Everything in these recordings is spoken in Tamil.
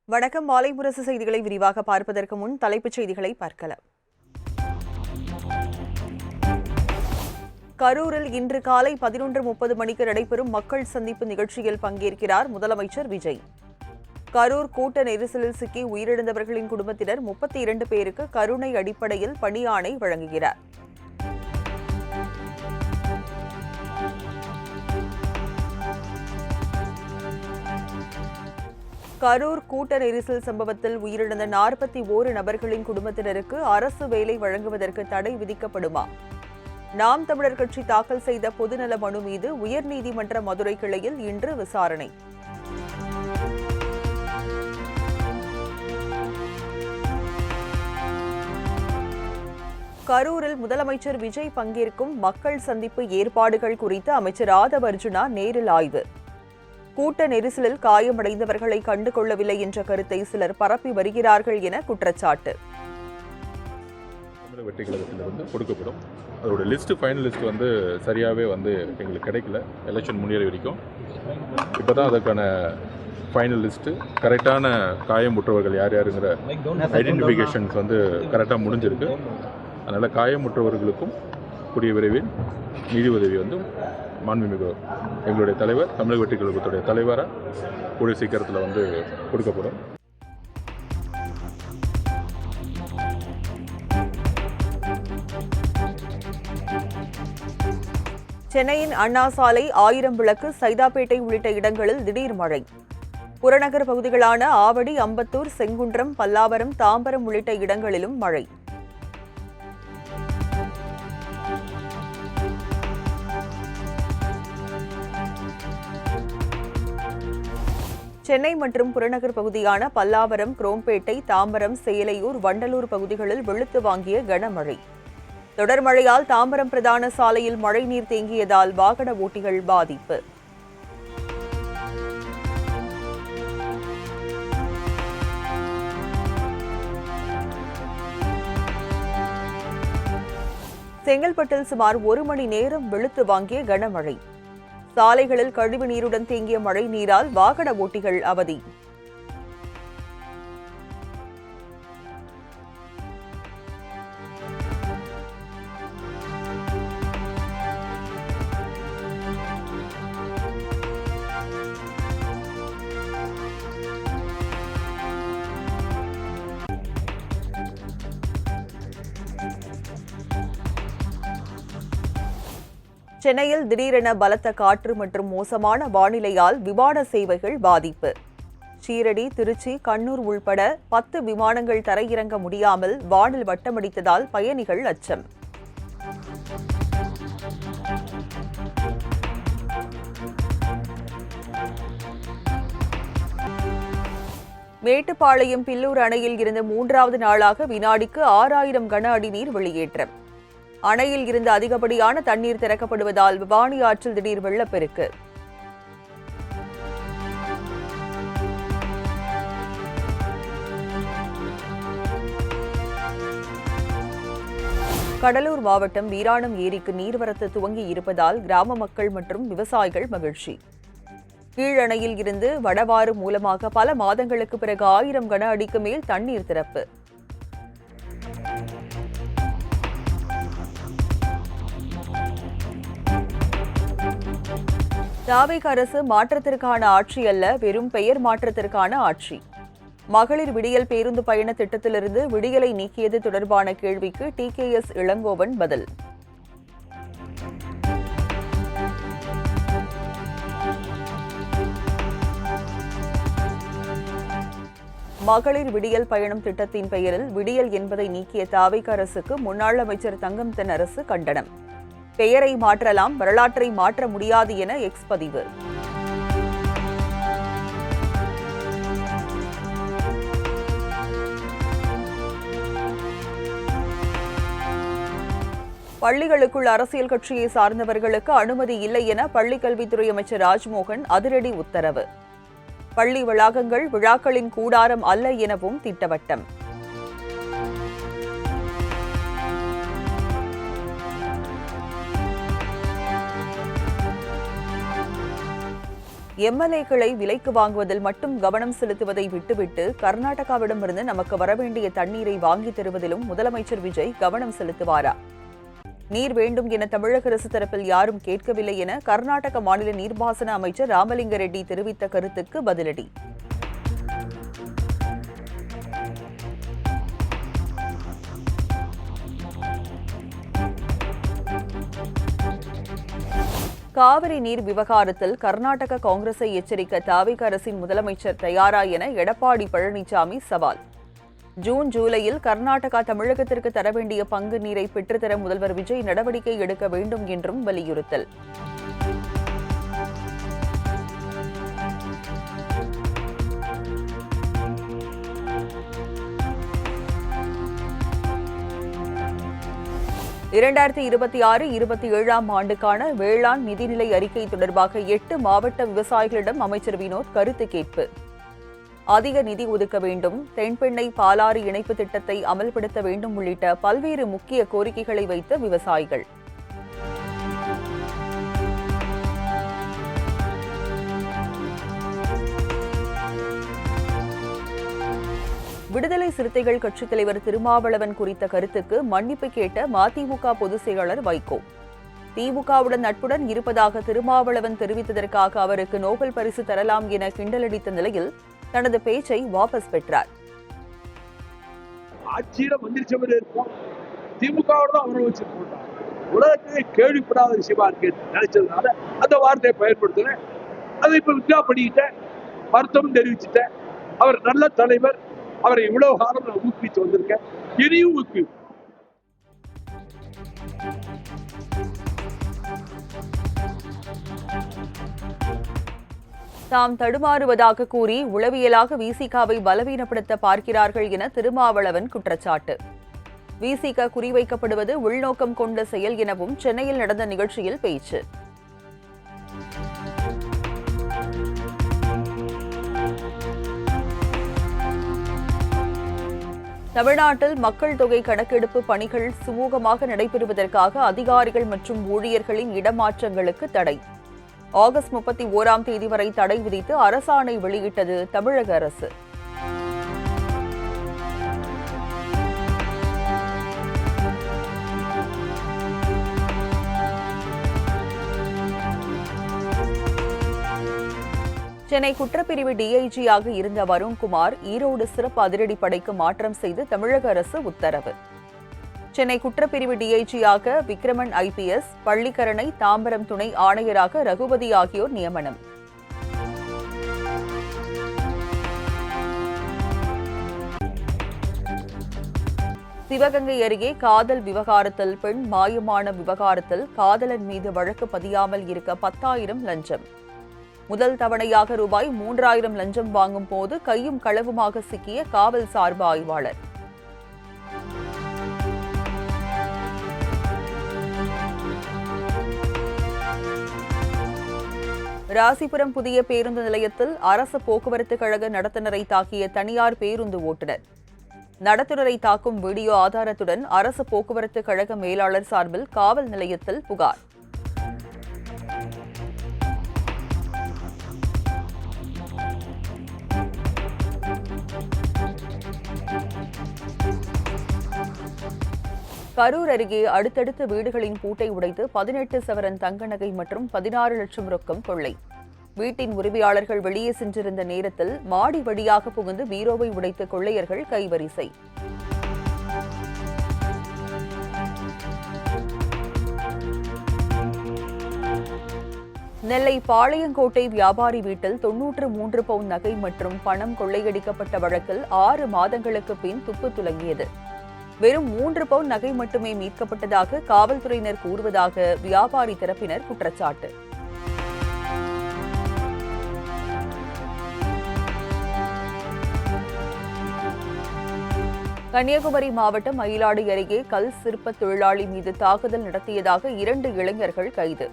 வணக்கம். மாலை முரசு செய்திகளை விரிவாக பார்ப்பதற்கு முன் தலைப்புச் செய்திகளை பார்க்கலாம். கரூரில் இன்று காலை 11:30 மணிக்கு நடைபெறும் மக்கள் சந்திப்பு நிகழ்ச்சியில் பங்கேற்கிறார் முதலமைச்சர் விஜய். கரூர் கூட்ட நெரிசலில் சிக்கி உயிரிழந்தவர்களின் குடும்பத்தினர் 32 பேருக்கு கருணை அடிப்படையில் பணி ஆணை வழங்குகிறார். கரூர் கூட்ட நெரிசல் சம்பவத்தில் உயிரிழந்த 41 நபர்களின் குடும்பத்தினருக்கு அரசு வேலை வழங்குவதற்கு தடை விதிக்கப்படுமா? நாம் தமிழர் கட்சி தாக்கல் செய்த பொதுநல மனு மீது உயர்நீதிமன்ற மதுரை கிளையில் இன்று விசாரணை. கரூரில் முதலமைச்சர் விஜய் பங்கேற்கும் மக்கள் சந்திப்பு ஏற்பாடுகள் குறித்து அமைச்சர் ஆதவ் அர்ஜுனா நேரில் ஆய்வு. கூட்ட நெரிசலில் காயமடைந்தவர்களை கண்டுகொள்ளவில்லை என்ற கருத்தை சிலர் பரப்பி வருகிறார்கள் என குற்றச்சாட்டு. தமிழக வெற்றி கழகத்திலிருந்து கொடுக்கப்படும். அதோட லிஸ்ட்டு ஃபைனல் லிஸ்ட் சரியாகவே எங்களுக்கு கிடைக்கல. எலெக்ஷன் முன்னேறி வரைக்கும் இப்போ தான் அதற்கான ஃபைனல் லிஸ்ட்டு கரெக்டான காயமுற்றவர்கள் யார் யாருங்கிற ஐடென்டிஃபிகேஷன்ஸ் கரெக்டாக முடிஞ்சிருக்கு. அதனால் காயமுற்றவர்களுக்கும் கூடிய விரைவில் நிதி உதவி மாண்புமிகு எங்களுடைய தலைவர் தமிழக வெற்றி கழகத்துடைய தலைவராக கூடிய சீக்கிரத்தில் கொடுக்கப்படும். சென்னையின் அண்ணா சாலை, 1000 விளக்கு, சைதாப்பேட்டை உள்ளிட்ட இடங்களில் திடீர் மழை. புறநகர் பகுதிகளான ஆவடி, அம்பத்தூர், செங்குன்றம், பல்லாவரம், தாம்பரம் உள்ளிட்ட இடங்களிலும் மழை. சென்னை மற்றும் புறநகர் பகுதியான பல்லாவரம், குரோம்பேட்டை, தாம்பரம், சேலையூர், வண்டலூர் பகுதிகளில் வெளுத்து வாங்கிய கனமழை. தொடர் மழையால் தாம்பரம் பிரதான சாலையில் மழைநீர் தேங்கியதால் வாகன ஓட்டிகள் பாதிப்பு. செங்கல்பட்டில் சுமார் 1 மணி நேரம் வெளுத்து வாங்கிய கனமழை. சாலைகளில் கழிவு நீருடன் தேங்கிய மழை நீரால் வாகன ஓட்டிகள் அவதி. சென்னையில் திடீரென பலத்த காற்று மற்றும் மோசமான வானிலையால் விமான சேவைகள் பாதிப்பு. ஷீரடி, திருச்சி, கண்ணூர் உள்பட 10 விமானங்கள் தரையிறங்க முடியாமல் வானில் வட்டமடித்ததால் பயணிகள் அச்சம். மேட்டுப்பாளையம் பில்லூர் அணையில் இருந்த 3வது நாளாக வினாடிக்கு 6000 கன அடி நீர் வெளியேற்றம். அணையில் இருந்து அதிகப்படியான தண்ணீர் திறக்கப்படுவதால் பவானி ஆற்றில் திடீர் வெள்ளப்பெருக்கு. கடலூர் மாவட்டம் வீராணம் ஏரிக்கு நீர்வரத்து துவங்கி இருப்பதால் கிராம மக்கள் மற்றும் விவசாயிகள் மகிழ்ச்சி. கீழணையில் இருந்து வடவாறு மூலமாக பல மாதங்களுக்கு பிறகு 1000 கன அடிக்கு மேல் தண்ணீர் திறப்பு. தாவேக அரசு மாற்றத்திற்கான ஆட்சி அல்ல, வெறும் பெயர் மாற்றத்திற்கான ஆட்சி. மகளிர் விடியல் பேருந்து பயண திட்டத்திலிருந்து விடியலை நீக்கியது தொடர்பான கேள்விக்கு TKS இளங்கோவன் பதில். மகளிர் விடியல் பயணம் திட்டத்தின் பெயரில் விடியல் என்பதை நீக்கிய தாவேக அரசுக்கு முன்னாள் அமைச்சர் தங்கம் தென்னரசு கண்டனம். பெயரை மாற்றலாம், வரலாற்றை மாற்ற முடியாது என எக்ஸ் பதிவு. பள்ளிகளுக்குள் அரசியல் கட்சியை சார்ந்தவர்களுக்கு அனுமதி இல்லை என பள்ளிக்கல்வித்துறை அமைச்சர் ராஜ்மோகன் அதிரடி உத்தரவு. பள்ளி வளாகங்கள் விழாக்களின் கூடாரம் அல்ல எனவும் திட்டவட்டம். எம்எல்ஏக்களை விலைக்கு வாங்குவதில் மட்டும் கவனம் செலுத்துவதை விட்டுவிட்டு கர்நாடகாவிடமிருந்து நமக்கு வரவேண்டிய தண்ணீரை வாங்கித் தருவதிலும் முதலமைச்சர் விஜய் கவனம் செலுத்துவாரா? நீர் வேண்டும் என தமிழக அரசு தரப்பில் யாரும் கேட்கவில்லை என கர்நாடக மாநில நீர்ப்பாசன அமைச்சர் ராமலிங்க ரெட்டி தெரிவித்த கருத்துக்கு பதிலடி. காவிரி நீர் விவகாரத்தில் கர்நாடக காங்கிரஸை எச்சரிக்க தாவேகா அரசின் முதலமைச்சர் தயாரா என எடப்பாடி பழனிசாமி சவால். ஜூன் ஜூலையில் கர்நாடகா தமிழகத்திற்கு தர வேண்டிய பங்கு நீரை பெற்றுத்தர முதல்வர் விஜய் நடவடிக்கை எடுக்க வேண்டும் என்றும் வலியுறுத்தல். இரண்டாயிரத்தி 26-27 ஆண்டுக்கான வேளாண் நிதிநிலை அறிக்கை தொடர்பாக 8 மாவட்ட விவசாயிகளிடம் அமைச்சர் வினோத் கருத்து கேட்பு. அதிக நிதி ஒதுக்க வேண்டும், தென்பெண்ணை பாலாறு இணைப்பு திட்டத்தை அமல்படுத்த வேண்டும் உள்ளிட்ட பல்வேறு முக்கிய கோரிக்கைகளை வைத்த விவசாயிகள். விடுதலை சிறுத்தைகள் கட்சித் தலைவர் திருமாவளவன் குறித்த கருத்துக்கு மன்னிப்பு கேட்ட மதிமுக பொதுச் செயலாளர் வைகோ. திமுகவுடன் நட்புடன் இருப்பதாக திருமாவளவன் தெரிவித்ததற்காக அவருக்கு நோபல் பரிசு தரலாம் என கிண்டலடித்த நிலையில் தனது பேச்சை வாபஸ் பெற்றார். உலகத்திலே கேள்விப்படாத விஷயமா இருக்கு நினைச்சதுனால அந்த வார்த்தையை பயன்படுத்தினேன். அதை இப்ப வித்யா பண்ணிக்கிட்டேன், வருத்தம் தெரிவிச்சுட்டேன். அவர் நல்ல தலைவர், அவரை இவ்வளவு காலம் நான் ஊக்குவித்து வந்திருக்கேன், இனியும் ஊக்குவி. தாம் தடுமாறுவதாக கூறி உளவியலாக விசிகாவை பலவீனப்படுத்த பார்க்கிறார்கள் என திருமாவளவன் குற்றச்சாட்டு. விசிக குறிவைக்கப்படுவது உள்நோக்கம் கொண்ட செயல் எனவும் சென்னையில் நடந்த நிகழ்ச்சியில் பேச்சு. தமிழ்நாட்டில் மக்கள் தொகை கணக்கெடுப்பு பணிகள் சுமூகமாக நடைபெறுவதற்காக அதிகாரிகள் மற்றும் ஊழியர்களின் இடமாற்றங்களுக்கு தடை. ஆகஸ்ட் 31 வரை தடை விதித்து அரசாணை வெளியிட்டது தமிழக அரசு. சென்னை குற்றப்பிரிவு டிஐஜியாக இருந்த வருண்குமார் ஈரோடு சிறப்பு அதிரடிப்படைக்கு மாற்றம் செய்து தமிழக அரசு உத்தரவு. சென்னை குற்றப்பிரிவு டிஐஜியாக விக்ரமன் IPS, பள்ளிக்கரணை தாம்பரம் துணை ஆணையராக ரகுபதி ஆகியோர் நியமனம். சிவகங்கை அருகே காதல் விவகாரத்தில் பெண் மாயமான விவகாரத்தில் காதலன் மீது வழக்கு பதியாமல் இருக்க 10,000 லஞ்சம். முதல் தவணையாக ரூபாய் 3,000 லஞ்சம் வாங்கும் போது கையும் களவுமாக சிக்கிய காவல் சார்பு ஆய்வாளர். ராசிபுரம் புதிய பேருந்து நிலையத்தில் அரசு போக்குவரத்து கழக நடத்துனரை தாக்கிய தனியார் பேருந்து ஓட்டுநர். நடத்துனரை தாக்கும் வீடியோ ஆதாரத்துடன் அரசு போக்குவரத்து கழக மேலாளர் சார்பில் காவல் நிலையத்தில் புகார். கரூர் அருகே அடுத்தடுத்த வீடுகளின் பூட்டை உடைத்து 18 சவரன் தங்க நகை மற்றும் 16 லட்சம் ரொக்கம் கொள்ளை. வீட்டின் உரிமையாளர்கள் வெளியே சென்றிருந்த நேரத்தில் மாடி வழியாக புகுந்து பீரோவை உடைத்த கொள்ளையர்கள் கைவரிசை. நெல்லை பாளையங்கோட்டை வியாபாரி வீட்டில் 93 பவுன் நகை மற்றும் பணம் கொள்ளையடிக்கப்பட்ட வழக்கில் 6 மாதங்களுக்கு பின் துப்பு துலங்கியது. வெறும் 3 பவுன் நகை மட்டுமே மீட்கப்பட்டதாக காவல்துறையினர் கூறுவதாக வியாபாரி தரப்பினர் குற்றச்சாட்டு. கன்னியாகுமரி மாவட்டம் மயிலாடு அருகே கல் சிற்ப தொழிலாளி மீது தாக்குதல் நடத்தியதாக 2 இளைஞர்கள் கைது.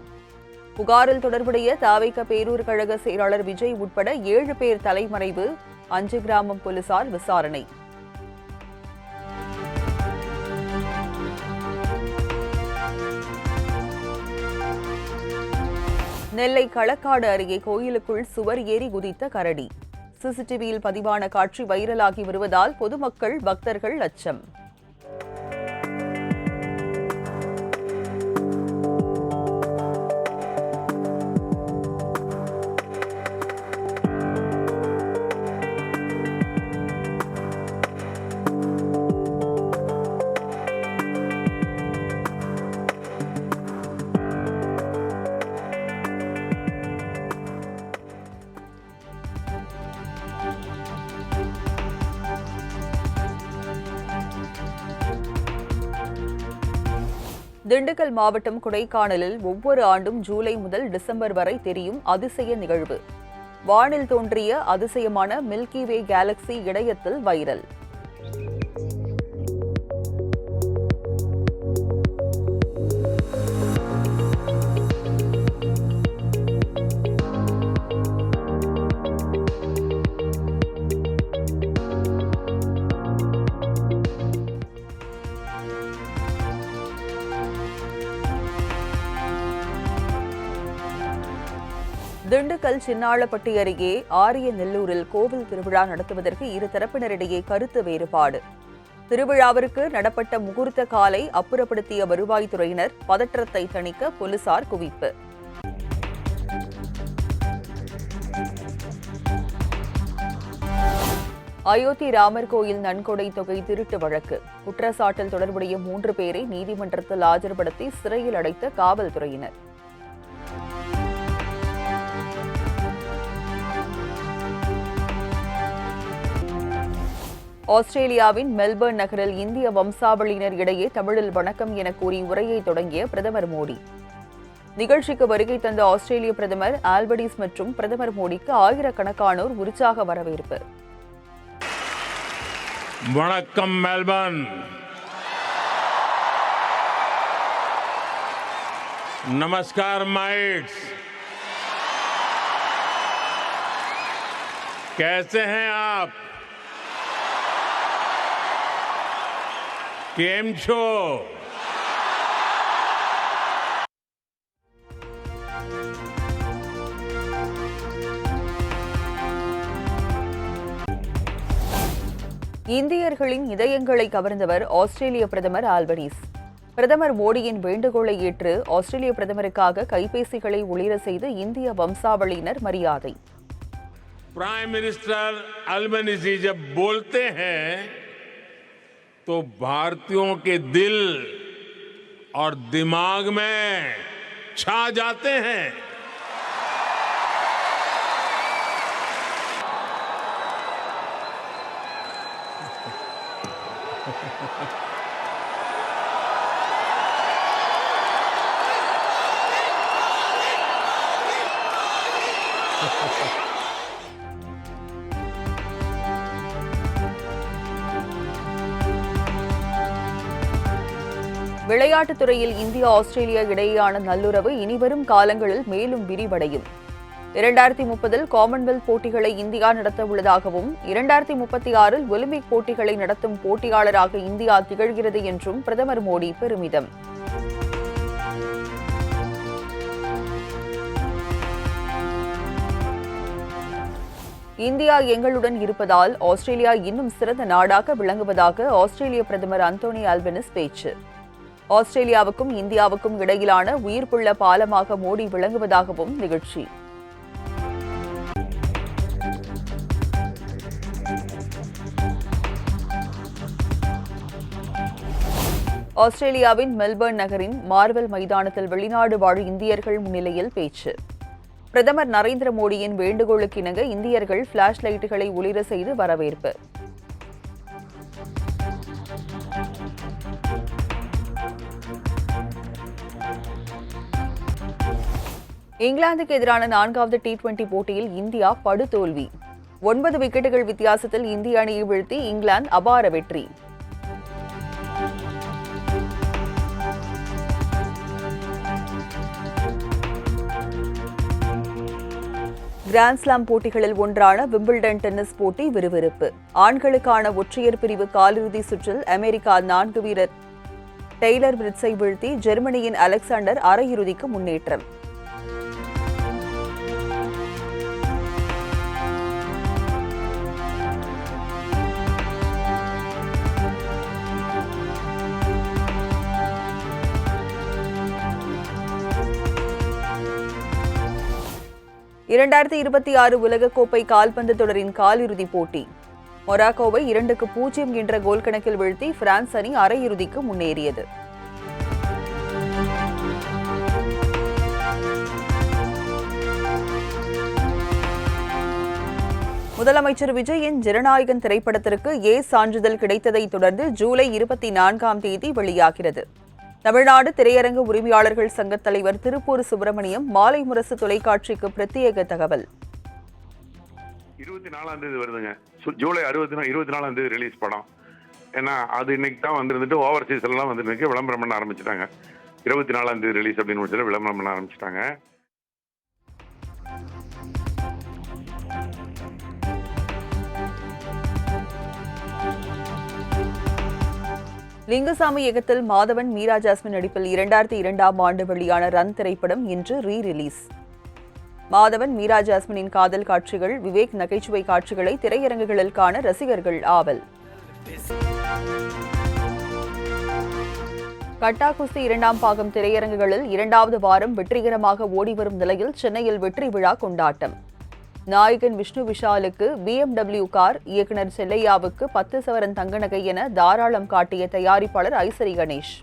புகாரில் தொடர்புடைய தாவேகா பேரூர் கழக செயலாளர் விஜய் உட்பட 7 பேர் தலைமறைவு. 5 கிராமம் போலீசார் விசாரணை. நெல்லை களக்காடு அருகே கோயிலுக்குள் சுவர் ஏறி குதித்த கரடி. சிசிடிவியில் பதிவான காட்சி வைரலாகி வருவதால் பொதுமக்கள் பக்தர்கள் அச்சம். திண்டுக்கல் மாவட்டம் கொடைக்கானலில் ஒவ்வொரு ஆண்டும் ஜூலை முதல் டிசம்பர் வரை தெரியும் அதிசய நிகழ்வு. வானில் தோன்றிய அதிசயமான மில்கி வே கேலக்சி இணையத்தில் வைரல். திண்டுக்கல் சின்னாளப்பட்டி அருகே ஆரியநெல்லூரில் கோவில் திருவிழா நடத்துவதற்கு இரு தரப்பினரிடையே கருத்து வேறுபாடு. திருவிழாவிற்கு நடப்பட்ட முகூர்த்த காலை அப்புறப்படுத்திய வருவாய்த்துறையினர் பதற்றத்தை தணிக்க போலீசார் குவிப்பு. அயோத்தி ராமர் கோயில் நன்கொடை தொகை திருட்டு வழக்கு. குற்றச்சாட்டில் தொடர்புடைய 3 பேரை நீதிமன்றத்தில் ஆஜர்படுத்தி சிறையில் அடைத்த காவல்துறையினர். ஆஸ்திரேலியாவின் மெல்பர்ன் நகரில் இந்திய வம்சாவளியினர் இடையே தமிழில் வணக்கம் என கூறி உரையை தொடங்கிய பிரதமர் மோடி. நிகழ்ச்சிக்கு வருகை தந்த ஆஸ்திரேலிய பிரதமர் ஆல்பனீஸ் மற்றும் பிரதமர் மோடிக்கு ஆயிரக்கணக்கானோர் உற்சாக வரவேற்பு. வணக்கம் மெல்பர்ன். नमस्कार माइट्स, कैसे हैं आप? केम छो? இந்தியர்களின் இதயங்களை கவர்ந்தவர் ஆஸ்திரேலிய பிரதமர் ஆல்பனீஸ். பிரதமர் மோடியின் வேண்டுகோளை ஏற்று ஆஸ்திரேலிய பிரதமருக்காக கைபேசிகளை ஒளிர செய்து இந்திய வம்சாவளியினர் மரியாதை. प्राइम मिनिस्टर अल्बनीज़ी जब बोलते हैं तो भारतीयों के दिल और दिमाग में छा जाते हैं. விளையாட்டுத் துறையில் இந்தியா ஆஸ்திரேலியா இடையேயான நல்லுறவு இனிவரும் காலங்களில் மேலும் விரிவடையும். 2030 காமன்வெல்த் போட்டிகளை இந்தியா நடத்த உள்ளதாகவும் 2036 ஒலிம்பிக் போட்டிகளை நடத்தும் போட்டியாளராக இந்தியா திகழ்கிறது என்றும் பிரதமர் மோடி பெருமிதம். இந்தியா எங்களுடன் இருப்பதால் ஆஸ்திரேலியா இன்னும் சிறந்த நாடாக விளங்குவதாக ஆஸ்திரேலிய பிரதமர் அந்தோனி ஆல்பனீஸ் பேச்சு. ஆஸ்திரேலியாவுக்கும் இந்தியாவுக்கும் இடையிலான உயிர்ப்புள்ள பாலமாக மோடி விளங்குவதாகவும் நிகழ்ச்சி. ஆஸ்திரேலியாவின் மெல்பர்ன் நகரின் மார்வெல் மைதானத்தில் வெளிநாடு வாழ் இந்தியர்கள் முன்னிலையில் பேச்சு. பிரதமர் நரேந்திர மோடியின் வேண்டுகோளுக்கிணங்க இந்தியர்கள் பிளாஷ் லைட்டுகளை ஒளிர செய்து வரவேற்பு. இங்கிலாந்துக்கு எதிரான 4வது T20 போட்டியில் இந்தியா படுதோல்வி. 9 விக்கெட்டுகள் வித்தியாசத்தில் இந்திய அணியை வீழ்த்தி இங்கிலாந்து அபார வெற்றி. கிராண்ட்ஸ்லாம் போட்டிகளில் ஒன்றான விம்பிள்டன் டென்னிஸ் போட்டி விறுவிறுப்பு. ஆண்களுக்கான ஒற்றையர் பிரிவு காலிறுதி சுற்றில் அமெரிக்கா 4 வீரர் டெய்லர் பிரிட்ஸை வீழ்த்தி ஜெர்மனியின் அலெக்சாண்டர் அரையிறுதிக்கு முன்னேற்றம். 2026 உலகக்கோப்பை கால்பந்து தொடரின் காலிறுதிப் போட்டி. மொராக்கோவை 2-0 என்ற கோல் கணக்கில் வீழ்த்தி பிரான்ஸ் அணி அரையிறுதிக்கு முன்னேறியது. முதலமைச்சர் விஜயின் ஜனநாயகன் திரைப்படத்திற்கு சான்றிதழ் கிடைத்ததை தொடர்ந்து ஜூலை 24ஆம் தேதி வெளியாகிறது. தமிழ்நாடு திரையரங்கு உரிமையாளர்கள் சங்கத் தலைவர் திருப்பூர் சுப்பிரமணியம் மாலை முரசு தொலைக்காட்சிக்கு பிரத்யேக தகவல். 24ஆம் தேதி வருதுங்க. ஜூலை 24ஆம் தேதி ரிலீஸ் படம். ஏன்னா அது இன்னைக்கு தான் வந்துட்டு ஓவர்சீஸ் எல்லாம் வந்துருக்கு, விளம்பரம் பண்ண ஆரம்பிச்சிட்டாங்க. 24ஆம் தேதி ரிலீஸ் அப்படின்னு முடிச்சு விளம்பரம் பண்ண ஆரம்பிச்சிட்டாங்க. லிங்குசாமி இயக்கத்தில் மாதவன் மீரா ஜாஸ்மின் நடிப்பில் 2002ஆம் ஆண்டு வெளியான ரன் திரைப்படம் இன்று ரீ-ரிலீஸ். மாதவன் மீரா ஜாஸ்மினின் காதல் காட்சிகள், விவேக் நகைச்சுவை காட்சிகளை திரையரங்குகளில் காண ரசிகர்கள் ஆவல். கட்டா குஸ்தி 2ஆம் பாகம் திரையரங்குகளில் 2வது வாரம் வெற்றிகரமாக ஓடிவரும் நிலையில் சென்னையில் வெற்றி விழா கொண்டாட்டம். நாயகன் விஷ்ணு விஷாலுக்கு BMW கார், இயக்குனர் செல்லையாவுக்கு 10 சவரன் தங்க நகை என தாராளம் காட்டிய தயாரிப்பாளர் ஐசரி கணேஷ்.